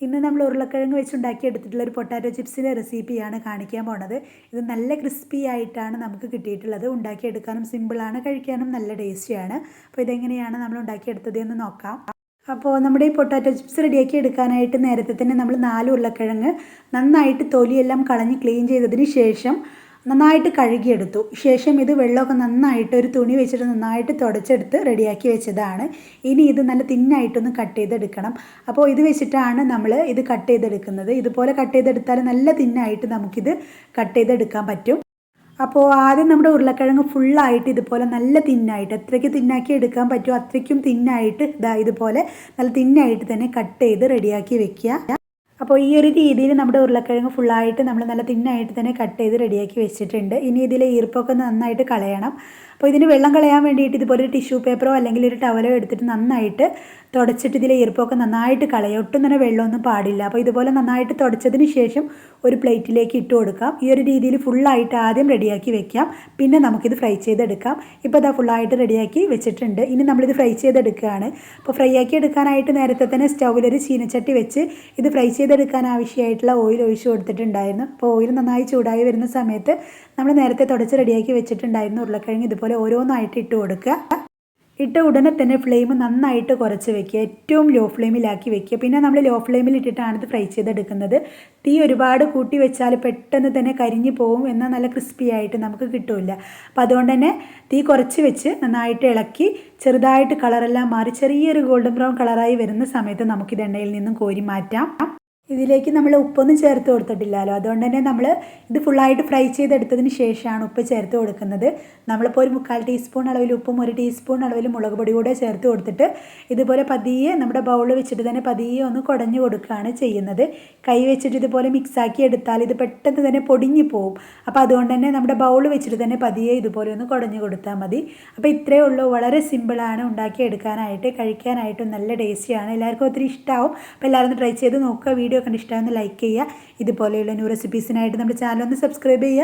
ഇന്ന് നമ്മൾ ഉരുളക്കിഴങ്ങ് വെച്ചുണ്ടാക്കിയെടുത്തിട്ടുള്ള ഒരു പൊട്ടാറ്റോ ചിപ്സിൻ്റെ റെസിപ്പിയാണ് കാണിക്കാൻ പോണത്. ഇത് നല്ല ക്രിസ്പി ആയിട്ടാണ് നമുക്ക് കിട്ടിയിട്ടുള്ളത്. ഉണ്ടാക്കിയെടുക്കാനും സിമ്പിളാണ്, കഴിക്കാനും നല്ല ടേസ്റ്റിയാണ്. അപ്പോൾ ഇതെങ്ങനെയാണ് നമ്മൾ ഉണ്ടാക്കിയെടുത്തത് എന്ന് നോക്കാം. അപ്പോൾ നമ്മുടെ ഈ പൊട്ടാറ്റോ ചിപ്സ് റെഡിയാക്കി എടുക്കാനായിട്ട് നേരത്തെ തന്നെ നമ്മൾ 4 ഉരുളക്കിഴങ്ങ് നന്നായിട്ട് തൊലിയെല്ലാം കളഞ്ഞ് ക്ലീൻ ചെയ്തതിന് ശേഷം നന്നായിട്ട് കഴുകിയെടുത്തു. ശേഷം ഇത് വെള്ളമൊക്കെ നന്നായിട്ട് ഒരു തുണി വെച്ചിട്ട് നന്നായിട്ട് തുടച്ചെടുത്ത് റെഡിയാക്കി വെച്ചതാണ്. ഇനി ഇത് നല്ല തിന്നായിട്ടൊന്ന് കട്ട് ചെയ്തെടുക്കണം. അപ്പോൾ ഇത് വെച്ചിട്ടാണ് നമ്മൾ ഇത് കട്ട് ചെയ്തെടുക്കുന്നത്. ഇതുപോലെ കട്ട് ചെയ്തെടുത്താൽ നല്ല തിന്നായിട്ട് നമുക്കിത് കട്ട് ചെയ്തെടുക്കാൻ പറ്റും. അപ്പോൾ ആദ്യം നമ്മുടെ ഉരുളക്കിഴങ്ങ് ഫുള്ളായിട്ട് ഇതുപോലെ നല്ല തിന്നായിട്ട് എത്രയ്ക്ക് തിന്നാക്കി എടുക്കാൻ പറ്റുമോ അത്രയ്ക്കും തിന്നായിട്ട് ഇതുപോലെ നല്ല തിന്നായിട്ട് തന്നെ കട്ട് ചെയ്ത് റെഡിയാക്കി വെക്കുക. അപ്പോൾ ഈ ഒരു രീതിയിൽ നമ്മുടെ ഉരുളക്കിഴങ്ങ് ഫുള്ളായിട്ട് നമ്മൾ നല്ല തിന്നായിട്ട് തന്നെ കട്ട് ചെയ്ത് റെഡിയാക്കി വെച്ചിട്ടുണ്ട്. ഇനി ഇതിലെ ഈർപ്പൊക്കെ നന്നായിട്ട് കളയണം. അപ്പോൾ ഇതിന് വെള്ളം കളയാൻ വേണ്ടിയിട്ട് ഇതുപോലെ ഒരു ടിഷ്യൂ പേപ്പറോ അല്ലെങ്കിൽ ഒരു ടവലോ എടുത്തിട്ട് നന്നായിട്ട് തുടച്ചിട്ട് ഇതിലെ ഈർപ്പൊക്കെ നന്നായിട്ട് കളയുക. ഒട്ടും തന്നെ വെള്ളമൊന്നും പാടില്ല. അപ്പോൾ ഇതുപോലെ നന്നായിട്ട് തുടച്ചതിന് ശേഷം ഒരു പ്ലേറ്റിലേക്ക് ഇട്ട് കൊടുക്കാം. ഈ ഒരു രീതിയിൽ ഫുള്ളായിട്ട് ആദ്യം റെഡിയാക്കി വെക്കാം. പിന്നെ നമുക്കിത് ഫ്രൈ ചെയ്തെടുക്കാം. ഇപ്പോൾ ഇതാ ഫുള്ളായിട്ട് റെഡിയാക്കി വെച്ചിട്ടുണ്ട്. ഇനി നമ്മളിത് ഫ്രൈ ചെയ്തെടുക്കുകയാണ്. അപ്പോൾ ഫ്രൈ ആക്കി എടുക്കാനായിട്ട് നേരത്തെ തന്നെ സ്റ്റൗവിലൊരു ചീനച്ചട്ടി വെച്ച് ഇത് ഫ്രൈ ചെയ്തെടുക്കാൻ ആവശ്യമായിട്ടുള്ള ഓയിൽ ഒഴിച്ച് കൊടുത്തിട്ടുണ്ടായിരുന്നു. അപ്പോൾ ഓയിൽ നന്നായി ചൂടായി വരുന്ന സമയത്ത് നമ്മൾ നേരത്തെ തുടച്ച് റെഡിയാക്കി വെച്ചിട്ടുണ്ടായിരുന്നു ഉരുളക്കിഴങ്ങ് ഇതുപോലെ ഓരോന്നായിട്ട് ഇട്ട് കൊടുക്കുക. ഇട്ട ഉടനെ തന്നെ ഫ്ലെയിം നന്നായിട്ട് കുറച്ച് വെക്കുക. ഏറ്റവും ലോ ഫ്ലെയിമിലാക്കി വെക്കുക. പിന്നെ നമ്മൾ ലോ ഫ്ലെയിമിൽ ഇട്ടിട്ടാണ് ഇത് ഫ്രൈ ചെയ്തെടുക്കുന്നത്. തീ ഒരുപാട് കൂട്ടി വെച്ചാൽ പെട്ടെന്ന് തന്നെ കരിഞ്ഞു പോകും, എന്നാൽ നല്ല ക്രിസ്പി ആയിട്ട് നമുക്ക് കിട്ടില്ല. അപ്പോൾ അതുകൊണ്ട് തന്നെ തീ കുറച്ച് വെച്ച് നന്നായിട്ട് ഇളക്കി ചെറുതായിട്ട് കളറെല്ലാം മാറി ചെറിയൊരു ഗോൾഡൻ ബ്രൗൺ കളറായി വരുന്ന സമയത്ത് നമുക്കിത് എണ്ണയിൽ നിന്നും കോരി മാറ്റാം. ഇതിലേക്ക് നമ്മൾ ഉപ്പൊന്നും ചേർത്ത് കൊടുത്തിട്ടില്ലല്ലോ, അതുകൊണ്ട് തന്നെ നമ്മൾ ഇത് ഫുള്ളായിട്ട് ഫ്രൈ ചെയ്തെടുത്തതിന് ശേഷമാണ് ഉപ്പ് ചേർത്ത് കൊടുക്കുന്നത്. നമ്മളിപ്പോൾ ഒരു 1/4 ടീസ്പൂൺ അളവിൽ ഉപ്പും 1 ടീസ്പൂൺ അളവിൽ മുളക് പൊടി കൂടെ ചേർത്ത് കൊടുത്തിട്ട് ഇതുപോലെ പതിയെ നമ്മുടെ ബൗൾ വെച്ചിട്ട് തന്നെ പതിയെ ഒന്ന് കുടഞ്ഞു കൊടുക്കുകയാണ് ചെയ്യുന്നത്. കൈ വെച്ചിട്ട് ഇതുപോലെ മിക്സാക്കി എടുത്താൽ ഇത് പെട്ടെന്ന് തന്നെ പൊടിഞ്ഞു പോകും. അപ്പോൾ അതുകൊണ്ട് തന്നെ നമ്മുടെ ബൗൾ വെച്ചിട്ട് തന്നെ പതിയെ ഇതുപോലെ ഒന്ന് കുടഞ്ഞു കൊടുത്താൽ മതി. അപ്പോൾ ഇത്രയേ ഉള്ളൂ. വളരെ സിമ്പിളാണ് ഉണ്ടാക്കിയെടുക്കാനായിട്ട്, കഴിക്കാനായിട്ടും നല്ല ടേസ്റ്റിയാണ്. എല്ലാവർക്കും ഒത്തിരി ഇഷ്ടമാവും. അപ്പോൾ എല്ലാവരും ട്രൈ ചെയ്ത് നോക്കുക. വീഡിയോ കണ്ട് ഇഷ്ടമായെന്ന് ലൈക്ക് ചെയ്യുക. ഇതുപോലെയുള്ള ന്യൂ റെസിപ്പീസിനായിട്ട് നമ്മുടെ ചാനൽ ഒന്ന് സബ്സ്ക്രൈബ് ചെയ്യുക.